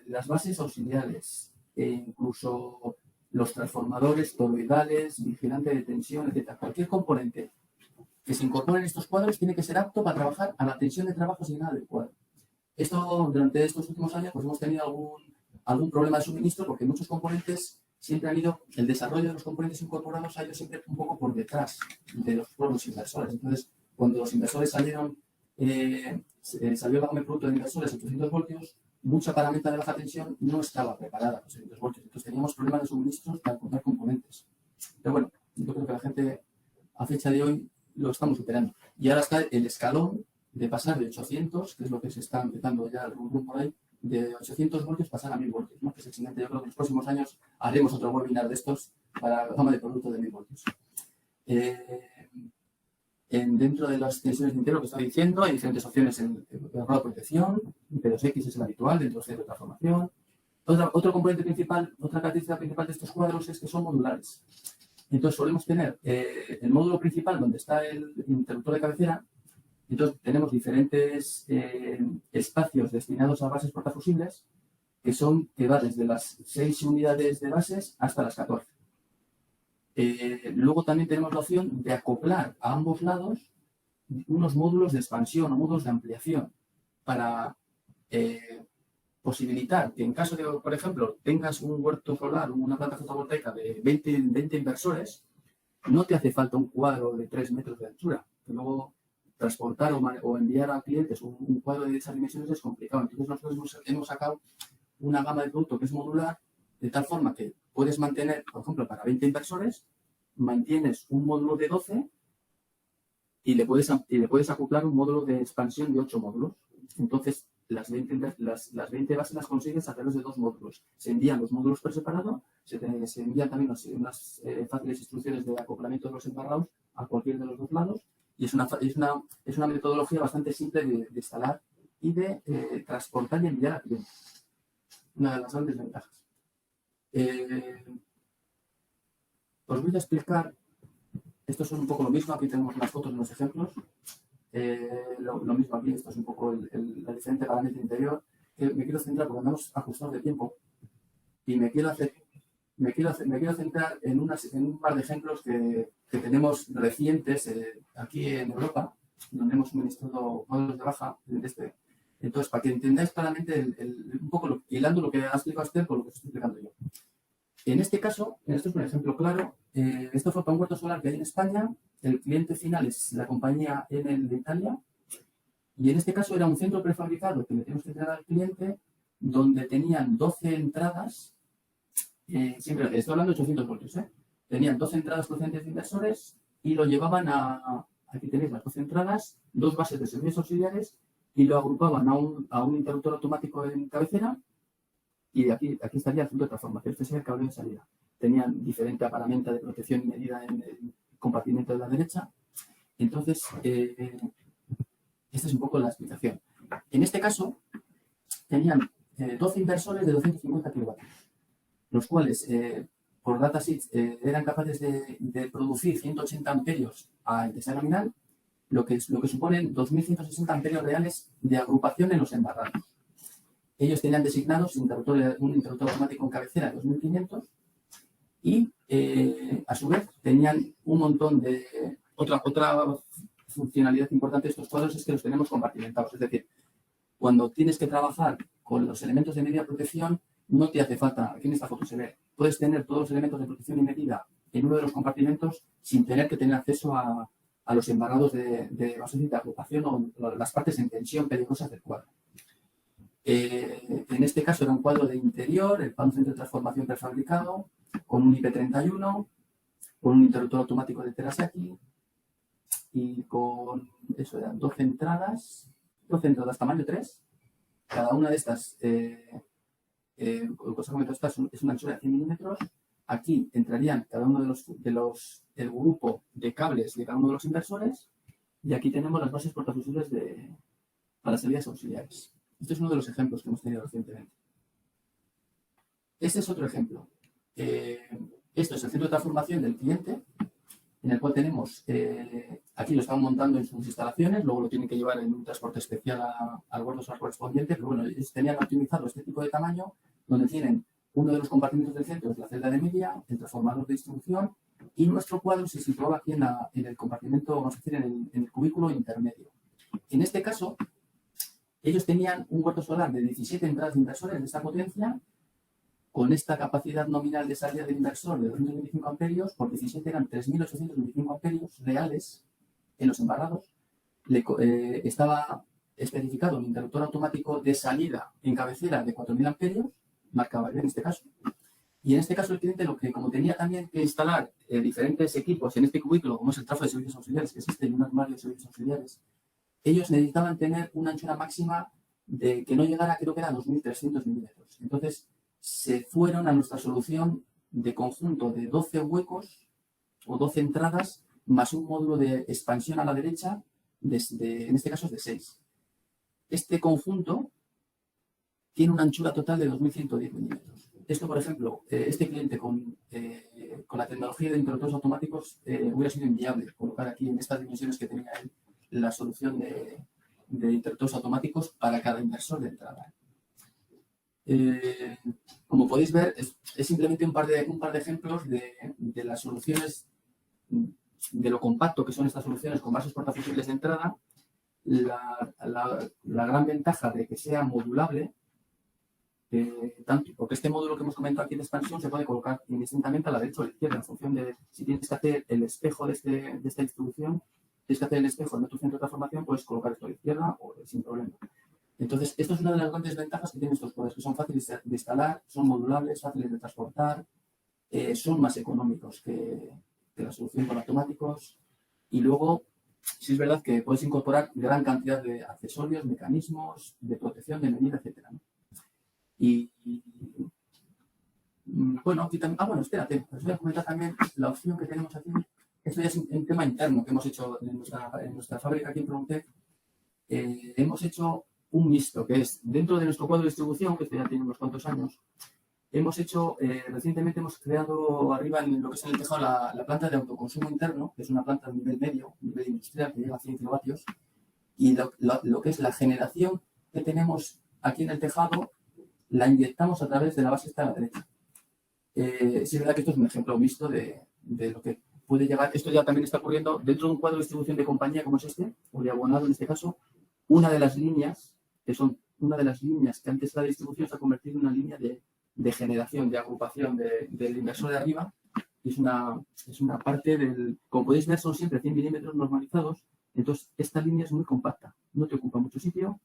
las bases auxiliares, incluso los transformadores toroidales, vigilante de tensión, etc. Cualquier componente que se incorpore en estos cuadros tiene que ser apto para trabajar a la tensión de trabajo asignada del cuadro. Esto, durante estos últimos años, pues hemos tenido algún problema de suministro porque muchos componentes siempre han ido, el desarrollo de los componentes incorporados ha ido siempre un poco por detrás de los propios inversores. Entonces, cuando los inversores salieron, salió el producto de inversores a 800 voltios, mucha paramenta de baja tensión no estaba preparada para 800 voltios. Entonces teníamos problemas de suministros para comprar componentes. Pero bueno, yo creo que la gente a fecha de hoy lo estamos superando. Y ahora está el escalón de pasar de 800, que es lo que se está empezando ya el rumbo por ahí, de 800 voltios pasar a 1000 voltios, ¿no? Que es excelente. Yo creo que en los próximos años haremos otro webinar de estos para la gama de productos de 1000 voltios. Dentro de las tensiones de interior que estoy diciendo, hay diferentes opciones en grado de protección, P2X es el habitual dentro del centro de transformación. Otro componente principal, otra característica principal de estos cuadros es que son modulares. Entonces solemos tener el módulo principal donde está el interruptor de cabecera. Entonces tenemos diferentes espacios destinados a bases portafusibles que va desde las 6 unidades de bases hasta las 14. Luego también tenemos la opción de acoplar a ambos lados unos módulos de expansión o módulos de ampliación para posibilitar que en caso de, por ejemplo, tengas un huerto solar o una planta fotovoltaica de 20 inversores, no te hace falta un cuadro de 3 metros de anchura, que luego transportar o enviar a clientes un cuadro de esas dimensiones es complicado. Entonces nosotros hemos sacado una gama de producto que es modular, de tal forma que puedes mantener, por ejemplo, para 20 inversores, mantienes un módulo de 12 y le puedes acoplar un módulo de expansión de 8 módulos. Entonces, las 20 bases las consigues a través de 2 módulos. Se envían los módulos por separado, se envían también unas fáciles instrucciones de acoplamiento de los embarrados a cualquier de los dos lados. Y es una metodología bastante simple de instalar y de transportar y enviar al cliente. Una de las grandes ventajas. Os voy a explicar, estos son un poco lo mismo, aquí tenemos unas fotos de los ejemplos, lo mismo aquí, esto es un poco la diferente parámetro interior, que me quiero centrar porque andamos ajustados de tiempo y me quiero centrar en un par de ejemplos que tenemos recientes aquí en Europa, donde hemos suministrado modelos de baja de este. Entonces, para que entendáis claramente un poco hilando lo que ha explicado Esther con lo que estoy explicando yo. En este caso, esto es un ejemplo claro, esto fue para un huerto solar que hay en España, el cliente final es la compañía Enel de Italia, y en este caso era un centro prefabricado que le tenemos que entregar al cliente, donde tenían 12 entradas, siempre estoy hablando de 800 voltios, tenían 12 entradas procedentes de inversores y lo llevaban aquí tenéis las 12 entradas, 2 bases de servicios auxiliares y lo agrupaban a un interruptor automático en cabecera. Y aquí estaría el centro de transformación, este sería el cable de salida. Tenían diferente aparamenta de protección y medida en el compartimento de la derecha. Entonces, esta es un poco la explicación. En este caso, tenían 12 inversores de 250 kilovatios, los cuales, por datasheets eran capaces de producir 180 amperios a intensidad nominal, lo que suponen 2.160 amperios reales de agrupación en los embarrados. Ellos tenían designados un interruptor automático en cabecera de 2.500 y, a su vez, tenían un montón de... Otra funcionalidad importante de estos cuadros es que los tenemos compartimentados. Es decir, cuando tienes que trabajar con los elementos de medida de protección, no te hace falta, aquí en esta foto se ve, puedes tener todos los elementos de protección y medida en uno de los compartimentos sin tener que tener acceso a los embarrados de agrupación o las partes en tensión peligrosas del cuadro. En este caso era un cuadro de interior, el plano centro de transformación prefabricado, con un IP31, con un interruptor automático de Terasaki y con, eso eran 12 entradas tamaño 3. Cada una de estas, cosa como esta es una anchura de 100 milímetros. Aquí entrarían cada uno el grupo de cables de cada uno de los inversores y aquí tenemos las bases portafusibles para salidas auxiliares. Este es uno de los ejemplos que hemos tenido recientemente. Este es otro ejemplo. Esto es el centro de transformación del cliente, en el cual tenemos, aquí lo están montando en sus instalaciones, luego lo tienen que llevar en un transporte especial al bordo solar correspondiente, pero bueno, ellos tenían optimizado este tipo de tamaño, donde tienen uno de los compartimentos del centro, es la celda de media, el transformador de distribución, y nuestro cuadro se situaba aquí en el compartimento, vamos a decir, en el cubículo intermedio. En este caso, ellos tenían un huerto solar de 17 entradas de inversores de esta potencia, con esta capacidad nominal de salida del inversor de 225 amperios, por 17 eran 3.825 amperios reales en los embarrados. Estaba especificado un interruptor automático de salida en cabecera de 4.000 amperios, marca variable en este caso. Y en este caso el cliente, como tenía también que instalar diferentes equipos en este cubículo, como es el trafo de servicios auxiliares que existe y un armario de servicios auxiliares, ellos necesitaban tener una anchura máxima de que no llegara, creo que era 2.300 milímetros. Entonces, se fueron a nuestra solución de conjunto de 12 huecos o 12 entradas más un módulo de expansión a la derecha, en este caso es de 6. Este conjunto tiene una anchura total de 2.110 milímetros. Esto, por ejemplo, este cliente con la tecnología de interruptores automáticos hubiera sido inviable colocar aquí en estas dimensiones que tenía él la solución de interruptores automáticos para cada inversor de entrada. Como podéis ver, es simplemente un par de ejemplos de las soluciones, de lo compacto que son estas soluciones con bases portafusibles de entrada, la gran ventaja de que sea modulable, porque este módulo que hemos comentado aquí de expansión se puede colocar indistintamente a la derecha o a la izquierda, en función de si tienes que hacer el espejo de esta distribución, tienes que hacer el espejo en tu centro de transformación, puedes colocar esto a la izquierda o sin problema. Entonces, esto es una de las grandes ventajas que tienen estos cuadros, que son fáciles de instalar, son modulables, fáciles de transportar, son más económicos que la solución con automáticos. Y luego, sí es verdad que puedes incorporar gran cantidad de accesorios, mecanismos de protección, de medida, etc. Bueno, aquí también, bueno, espérate, os voy a comentar también la opción que tenemos aquí. Esto ya es un tema interno que hemos hecho en nuestra fábrica aquí en Promutec. Hemos hecho un mixto, que es dentro de nuestro cuadro de distribución, que esto ya tiene unos cuantos años, recientemente hemos creado arriba en lo que es en el tejado la planta de autoconsumo interno, que es una planta de nivel medio, nivel industrial, que llega a 100 kilovatios, y lo que es la generación que tenemos aquí en el tejado, la inyectamos a través de la base esta a la derecha. Sí es verdad que esto es un ejemplo mixto de lo que puede llegar. Esto ya también está ocurriendo dentro de un cuadro de distribución de compañía como es este, o de abonado en este caso. Una de las líneas que antes era de distribución se ha convertido en una línea de generación, de agrupación del inversor de arriba. Y es una parte del... Como podéis ver, son siempre 100 milímetros normalizados. Entonces, esta línea es muy compacta. No te ocupa mucho sitio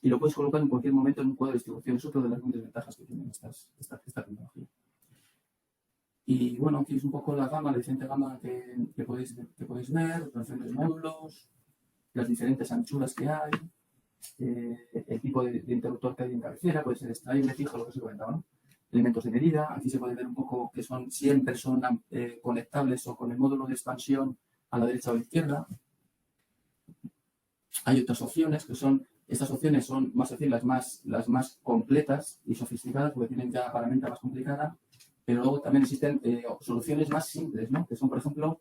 y lo puedes colocar en cualquier momento en un cuadro de distribución. Es otra de las grandes ventajas que tienen esta tecnología. Y bueno, aquí es un poco la diferente gama que podéis ver, los diferentes módulos, las diferentes anchuras que hay, el tipo de interruptor que hay en cabecera, puede ser extraíble, fijo, lo que os he comentado, ¿no? Elementos de medida, aquí se puede ver un poco que son siempre son conectables o con el módulo de expansión a la derecha o a la izquierda. Hay otras opciones que son, estas opciones son más decir las más completas y sofisticadas porque tienen ya paramenta más complicada. pero luego también existen soluciones más simples, ¿no? Que son, por ejemplo,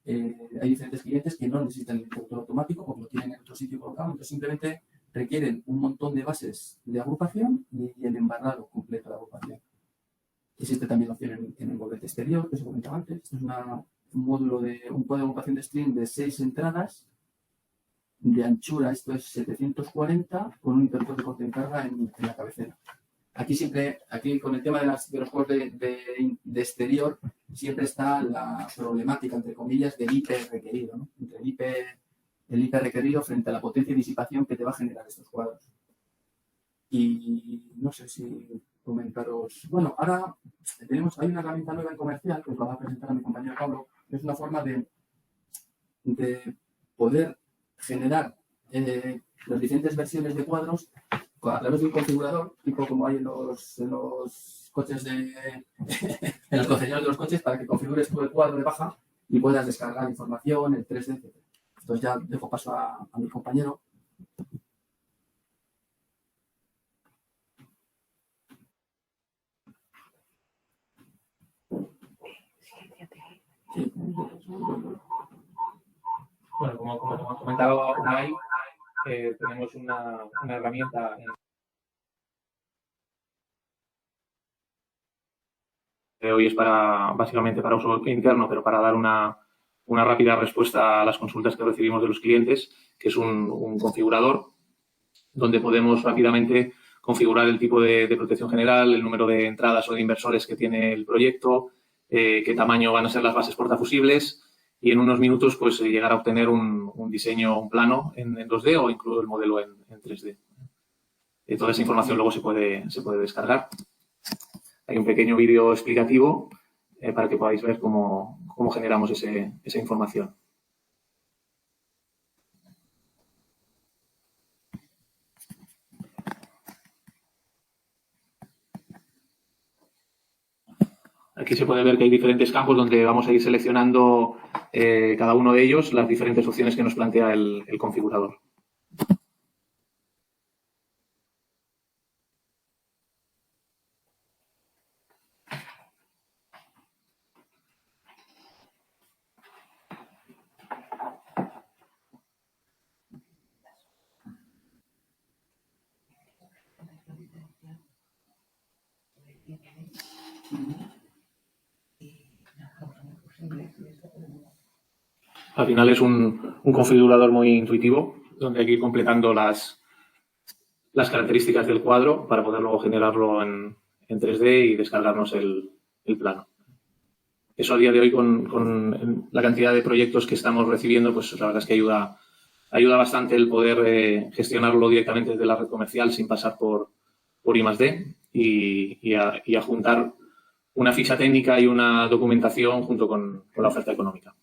hay diferentes clientes que no necesitan el interruptor automático porque lo tienen en otro sitio colocado, entonces simplemente requieren un montón de bases de agrupación y el embarrado completo de agrupación. Existe también la opción en envolvente exterior, que os comentaba antes. Esto es un módulo un cuadro de agrupación de string de 6 entradas. De anchura, esto es 740, con un interruptor de corte en carga en la cabecera. Aquí con el tema de los juegos de exterior, siempre está la problemática, entre comillas, del IP requerido, ¿no? Entre el IP requerido frente a la potencia y disipación que te va a generar estos cuadros. Y no sé si comentaros. Bueno, ahora hay una herramienta nueva en comercial que os va a presentar a mi compañero Pablo, que es una forma de poder generar las diferentes versiones de cuadros a través de un configurador, tipo como hay en los coches en los concesionarios de los coches, para que configures tú el cuadro de baja y puedas descargar información, el 3D, etc. Entonces ya dejo paso a mi compañero. Bueno, como comentaba Unai, tenemos una herramienta hoy es básicamente para uso interno, pero para dar una rápida respuesta a las consultas que recibimos de los clientes, que es un configurador donde podemos rápidamente configurar el tipo de protección general, el número de entradas o de inversores que tiene el proyecto, qué tamaño van a ser las bases portafusibles y en unos minutos pues llegar a obtener un diseño, un plano en 2D o incluso el modelo en 3D. Toda esa información luego se puede descargar. Hay un pequeño vídeo explicativo para que podáis ver cómo generamos esa información. Aquí se puede ver que hay diferentes campos donde vamos a ir seleccionando cada uno de ellos las diferentes opciones que nos plantea el configurador. Al final es un configurador muy intuitivo, donde hay que ir completando las características del cuadro para poder luego generarlo en 3D y descargarnos el plano. Eso a día de hoy, con la cantidad de proyectos que estamos recibiendo, pues la verdad es que ayuda bastante el poder gestionarlo directamente desde la red comercial sin pasar por I+D y a juntar una ficha técnica y una documentación junto con la oferta económica.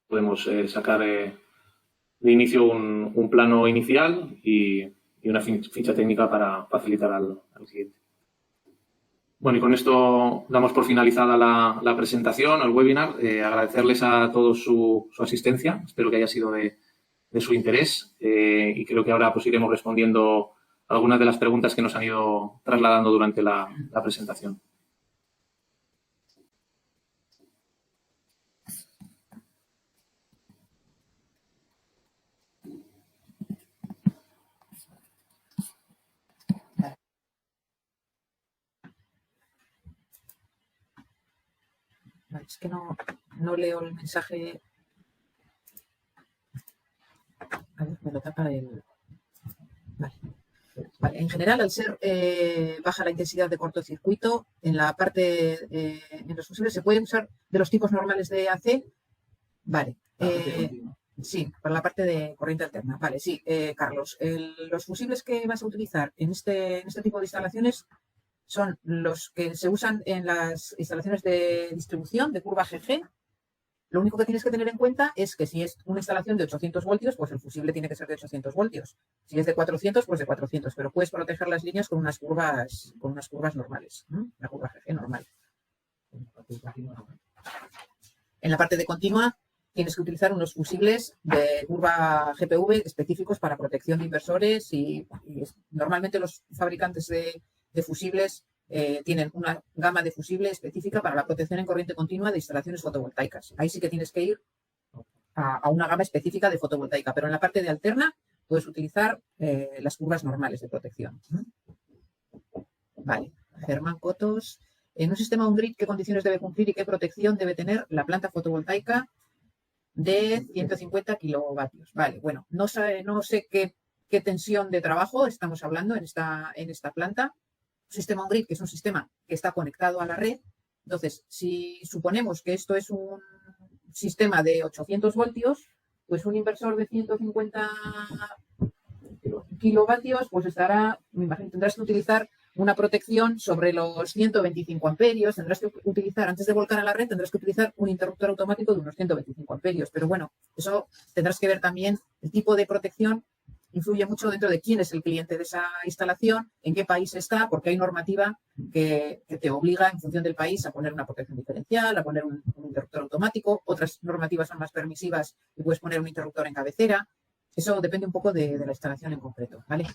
Podemos sacar de inicio un plano inicial y una ficha técnica para facilitar al cliente. Bueno, y con esto damos por finalizada la presentación, el webinar. Agradecerles a todos su asistencia. Espero que haya sido de su interés y creo que ahora pues iremos respondiendo a algunas de las preguntas que nos han ido trasladando durante la presentación. Es que no leo el mensaje. A ver, me lo tapa el... Vale. En general, al ser baja la intensidad de cortocircuito, en la parte en los fusibles se puede usar de los tipos normales de AC Vale. Sí, para la parte de corriente alterna. Vale, sí, Carlos. Los fusibles que vas a utilizar en este tipo de instalaciones son los que se usan en las instalaciones de distribución de curva GG. Lo único que tienes que tener en cuenta es que si es una instalación de 800 voltios, pues el fusible tiene que ser de 800 voltios. Si es de 400, pues de 400. Pero puedes proteger las líneas con unas curvas normales. La curva GG normal. En la parte de continua tienes que utilizar unos fusibles de curva GPV específicos para protección de inversores y normalmente los fabricantes de fusibles tienen una gama de fusible específica para la protección en corriente continua de instalaciones fotovoltaicas. Ahí sí que tienes que ir a una gama específica de fotovoltaica, pero en la parte de alterna puedes utilizar las curvas normales de protección. Vale, Germán Cotos. En un sistema on-grid, ¿qué condiciones debe cumplir y qué protección debe tener la planta fotovoltaica de 150 kilovatios? Vale, bueno, no sé qué tensión de trabajo estamos hablando en esta planta. Un sistema on-grid, que es un sistema que está conectado a la red. Entonces, si suponemos que esto es un sistema de 800 voltios, pues un inversor de 150 kilovatios, pues estará, me imagino, tendrás que utilizar una protección sobre los 125 amperios, tendrás que utilizar, antes de volcar a la red, tendrás que utilizar un interruptor automático de unos 125 amperios. Pero bueno, eso tendrás que ver también el tipo de protección. Influye mucho dentro de quién es el cliente de esa instalación, en qué país está, porque hay normativa que te obliga en función del país a poner una protección diferencial, a poner un interruptor automático. Otras normativas son más permisivas y puedes poner un interruptor en cabecera. Eso depende un poco de la instalación en concreto, ¿vale?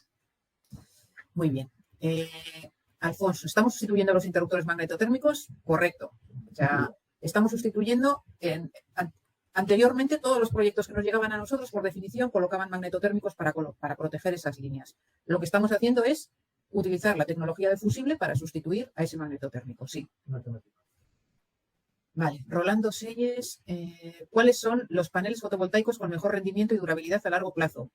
Muy bien. Alfonso, ¿estamos sustituyendo los interruptores magnetotérmicos? Correcto. O sea, estamos sustituyendo anteriormente todos los proyectos que nos llegaban a nosotros, por definición, colocaban magnetotérmicos para proteger esas líneas. Lo que estamos haciendo es utilizar la tecnología de fusible para sustituir a ese magnetotérmico, sí. Vale, Rolando Selles, ¿cuáles son los paneles fotovoltaicos con mejor rendimiento y durabilidad a largo plazo?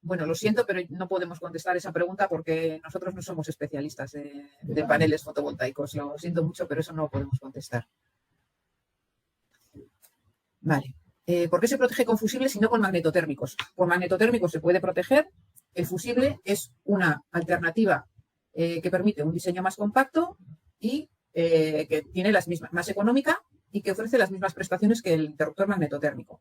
Bueno, lo siento, pero no podemos contestar esa pregunta porque nosotros no somos especialistas de paneles fotovoltaicos. Lo siento mucho, pero eso no lo podemos contestar. Vale. ¿Por qué se protege con fusibles y no con magnetotérmicos? Con magnetotérmicos se puede proteger. El fusible es una alternativa que permite un diseño más compacto y que tiene más económica y que ofrece las mismas prestaciones que el interruptor magnetotérmico.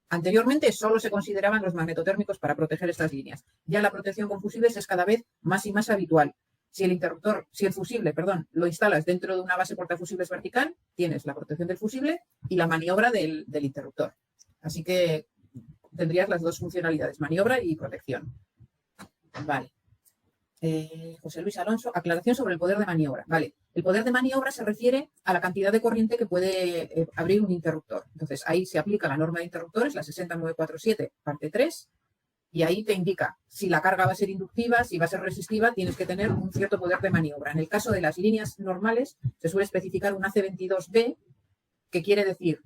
Anteriormente solo se consideraban los magnetotérmicos para proteger estas líneas. Ya la protección con fusibles es cada vez más y más habitual. Si el fusible, lo instalas dentro de una base portafusibles vertical, tienes la protección del fusible y la maniobra del interruptor. Así que tendrías las dos funcionalidades, maniobra y protección. Vale. José Luis Alonso, aclaración sobre el poder de maniobra. Vale. El poder de maniobra se refiere a la cantidad de corriente que puede abrir un interruptor. Entonces, ahí se aplica la norma de interruptores, la 60947, parte 3, y ahí te indica si la carga va a ser inductiva, si va a ser resistiva, tienes que tener un cierto poder de maniobra. En el caso de las líneas normales, se suele especificar un AC22B, que quiere decir,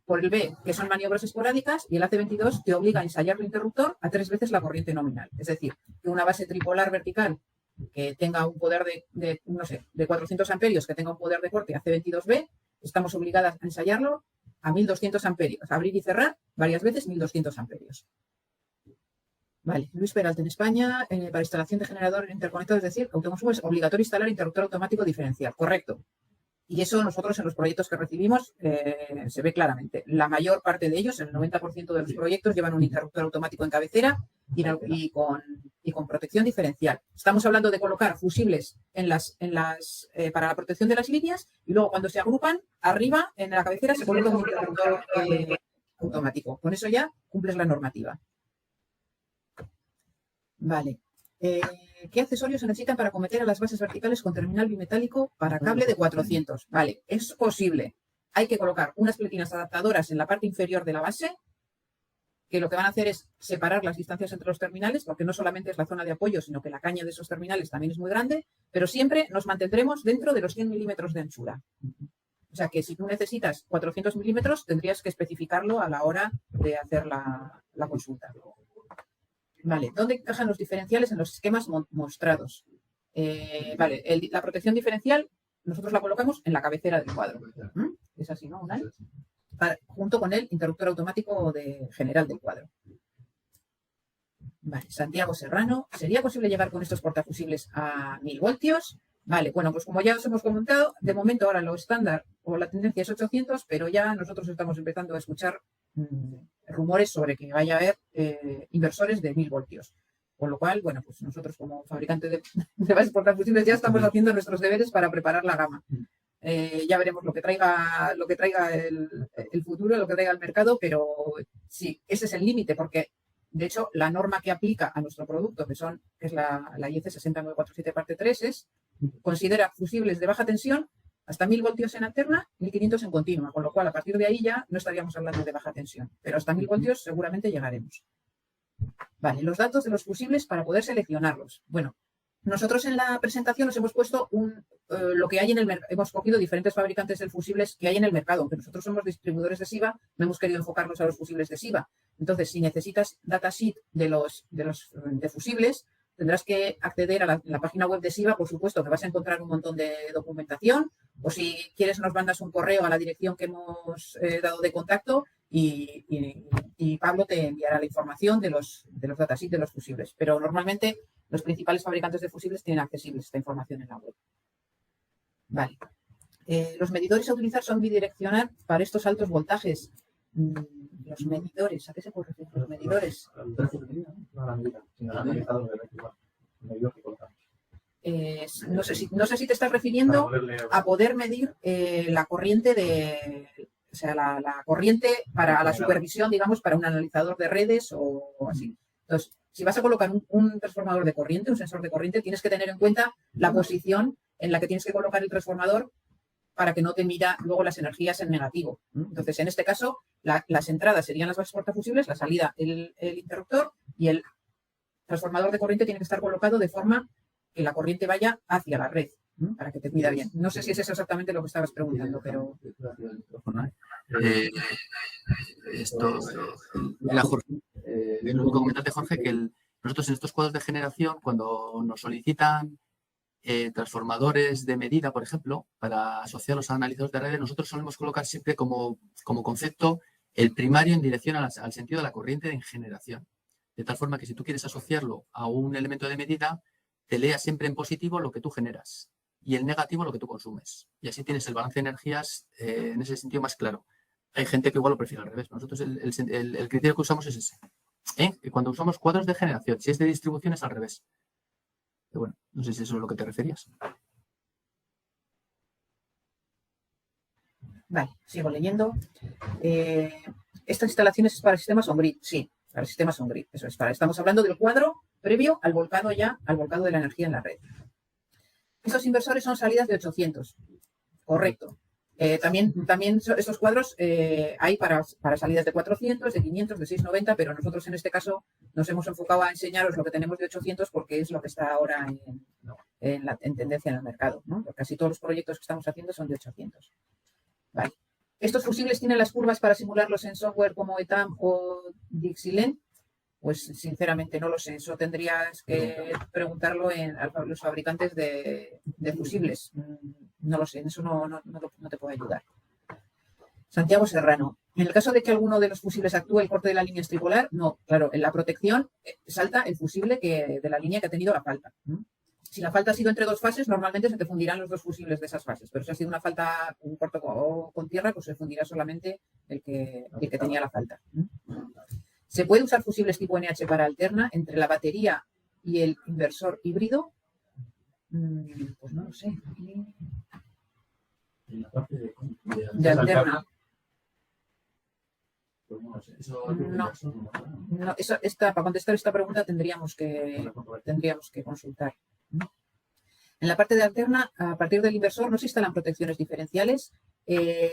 por el B, que son maniobras esporádicas, y el AC22 te obliga a ensayar el interruptor a 3 veces la corriente nominal. Es decir, que una base tripolar vertical que tenga un poder de 400 amperios, que tenga un poder de corte AC22B, estamos obligadas a ensayarlo a 1200 amperios, abrir y cerrar varias veces 1200 amperios. Vale, Luis Peralta, en España, para instalación de generador interconectado, es decir, autoconsumo, es obligatorio instalar interruptor automático diferencial. Correcto. Y eso nosotros en los proyectos que recibimos se ve claramente. La mayor parte de ellos, el 90% de los proyectos, llevan un interruptor automático en cabecera y con protección diferencial. Estamos hablando de colocar fusibles para la protección de las líneas y luego cuando se agrupan, arriba en la cabecera se coloca un interruptor automático. Con eso ya cumples la normativa. Vale. ¿Qué accesorios se necesitan para acometer a las bases verticales con terminal bimetálico para cable de 400? Vale, es posible. Hay que colocar unas pletinas adaptadoras en la parte inferior de la base, que lo que van a hacer es separar las distancias entre los terminales, porque no solamente es la zona de apoyo, sino que la caña de esos terminales también es muy grande, pero siempre nos mantendremos dentro de los 100 milímetros de anchura. O sea que si tú necesitas 400 milímetros, tendrías que especificarlo a la hora de hacer la consulta. Vale, ¿dónde encajan los diferenciales en los esquemas mostrados? Vale, la protección diferencial nosotros la colocamos en la cabecera del cuadro. ¿Es así, no, Unai? junto con el interruptor automático general del cuadro. Vale, Santiago Serrano, ¿sería posible llegar con estos portafusibles a 1000 voltios? Vale, bueno, pues como ya os hemos comentado, de momento ahora lo estándar o la tendencia es 800, pero ya nosotros estamos empezando a escuchar rumores sobre que vaya a haber inversores de 1000 voltios. Con lo cual, bueno, pues nosotros como fabricantes de bases portafusibles ya estamos haciendo nuestros deberes para preparar la gama. Ya veremos lo que traiga el futuro, lo que traiga el mercado, pero sí, ese es el límite, porque de hecho la norma que aplica a nuestro producto, que es la IEC 60947 parte 3, considera fusibles de baja tensión hasta 1000 voltios en alterna, 1500 en continua, con lo cual a partir de ahí ya no estaríamos hablando de baja tensión, pero hasta 1000 voltios seguramente llegaremos. Vale, los datos de los fusibles para poder seleccionarlos. Bueno, nosotros en la presentación nos hemos puesto lo que hay en el mercado. Hemos cogido diferentes fabricantes de fusibles que hay en el mercado. Aunque nosotros somos distribuidores de SIVA, no hemos querido enfocarnos a los fusibles de SIVA. Entonces, si necesitas datasheet de fusibles, tendrás que acceder a la página web de SIVA, por supuesto, que vas a encontrar un montón de documentación. O si quieres, nos mandas un correo a la dirección que hemos dado de contacto y Pablo te enviará la información de los datasheets de los fusibles. Pero normalmente los principales fabricantes de fusibles tienen accesible esta información en la web. Vale. Los medidores a utilizar son bidireccional para estos altos voltajes. Los medidores, ¿a qué se puede referir los medidores? No sé si te estás refiriendo a poder medir la corriente o sea, la corriente para la supervisión, digamos, para un analizador de redes o así. Entonces, si vas a colocar un transformador de corriente, un sensor de corriente, tienes que tener en cuenta la posición en la que tienes que colocar el transformador para que no te mida luego las energías en negativo. Entonces, en este caso, las entradas serían las bases portafusibles, la salida el interruptor y el transformador de corriente tiene que estar colocado de forma que la corriente vaya hacia la red, para que te mida bien. No sé si es eso exactamente lo que estabas preguntando, pero... Mira, Jorge, comentarte, Jorge, que nosotros en estos cuadros de generación, cuando nos solicitan transformadores de medida, por ejemplo, para asociarlos a analizadores de redes, nosotros solemos colocar siempre como concepto el primario en dirección al sentido de la corriente en generación. De tal forma que si tú quieres asociarlo a un elemento de medida, te lea siempre en positivo lo que tú generas y en negativo lo que tú consumes. Y así tienes el balance de energías en ese sentido más claro. Hay gente que igual lo prefiere al revés. Nosotros el criterio que usamos es ese. Cuando usamos cuadros de generación, si es de distribución es al revés. Pero bueno, no sé si eso es a lo que te referías. Vale, sigo leyendo. Estas instalaciones es para sistemas on-grid. Sí, para sistemas on-grid. Eso es estamos hablando del cuadro previo al volcado de la energía en la red. Estos inversores son salidas de 800. Correcto. También esos cuadros hay para salidas de 400, de 500, de 690, pero nosotros en este caso nos hemos enfocado a enseñaros lo que tenemos de 800 porque es lo que está ahora en tendencia en el mercado, ¿no? Porque casi todos los proyectos que estamos haciendo son de 800. Vale. ¿Estos fusibles tienen las curvas para simularlos en software como ETAM o Dixieland? Pues sinceramente no lo sé. Eso tendrías que preguntarlo a los fabricantes de fusibles. No lo sé, en eso no te puedo ayudar. Santiago Serrano. En el caso de que alguno de los fusibles actúe el corte de la línea estripolar, no, claro, en la protección salta el fusible de la línea que ha tenido la falta. Si la falta ha sido entre dos fases, normalmente se te fundirán los dos fusibles de esas fases, pero si ha sido una falta, un corto con tierra, pues se fundirá solamente el que tenía la falta. ¿Se puede usar fusibles tipo NH para alterna entre la batería y el inversor híbrido? Pues no lo sé. De alterna. No, para contestar esta pregunta tendríamos que consultar. En la parte de alterna, a partir del inversor, no se instalan protecciones diferenciales.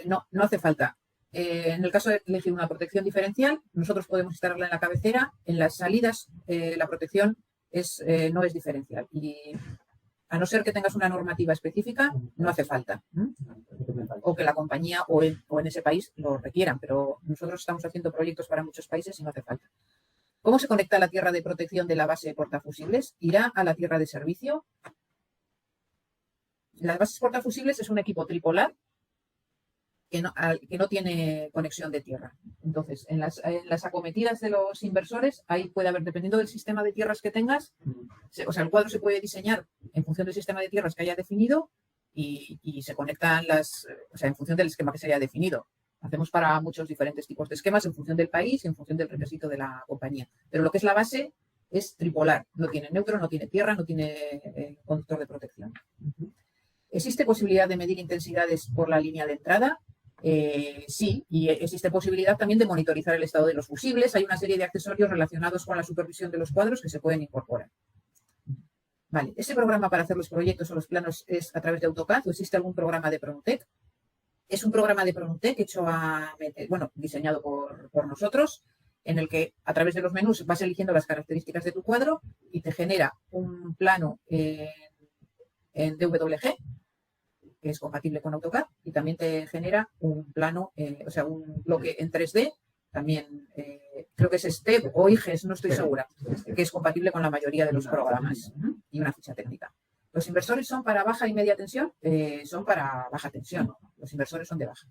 No hace falta. En el caso de elegir una protección diferencial, nosotros podemos instalarla en la cabecera. En las salidas, la protección no es diferencial. Y a no ser que tengas una normativa específica, no hace falta. O que la compañía o en ese país lo requieran. Pero nosotros estamos haciendo proyectos para muchos países y no hace falta. ¿Cómo se conecta la tierra de protección de la base portafusibles? ¿Irá a la tierra de servicio? Las bases portafusibles es un equipo tripolar que no tiene conexión de tierra. Entonces, en las acometidas de los inversores, ahí puede haber, dependiendo del sistema de tierras que tengas, o sea, el cuadro se puede diseñar en función del sistema de tierras que haya definido y se conectan o sea, en función del esquema que se haya definido. Hacemos para muchos diferentes tipos de esquemas en función del país y en función del requisito de la compañía. Pero lo que es la base es tripolar. No tiene neutro, no tiene tierra, no tiene conductor de protección. ¿Existe posibilidad de medir intensidades por la línea de entrada? Sí, y existe posibilidad también de monitorizar el estado de los fusibles. Hay una serie de accesorios relacionados con la supervisión de los cuadros que se pueden incorporar. Vale, ¿ese programa para hacer los proyectos o los planos es a través de AutoCAD o existe algún programa de Pronutec? Es un programa de Pronutec diseñado por nosotros, en el que a través de los menús vas eligiendo las características de tu cuadro y te genera un plano en DWG, que es compatible con AutoCAD, y también te genera un plano, o sea, un bloque en 3D, también creo que es STEP o IGES, no estoy segura, que es compatible con la mayoría de los programas, y una ficha técnica. ¿Los inversores son para baja y media tensión? Son para baja tensión. Los inversores son de baja.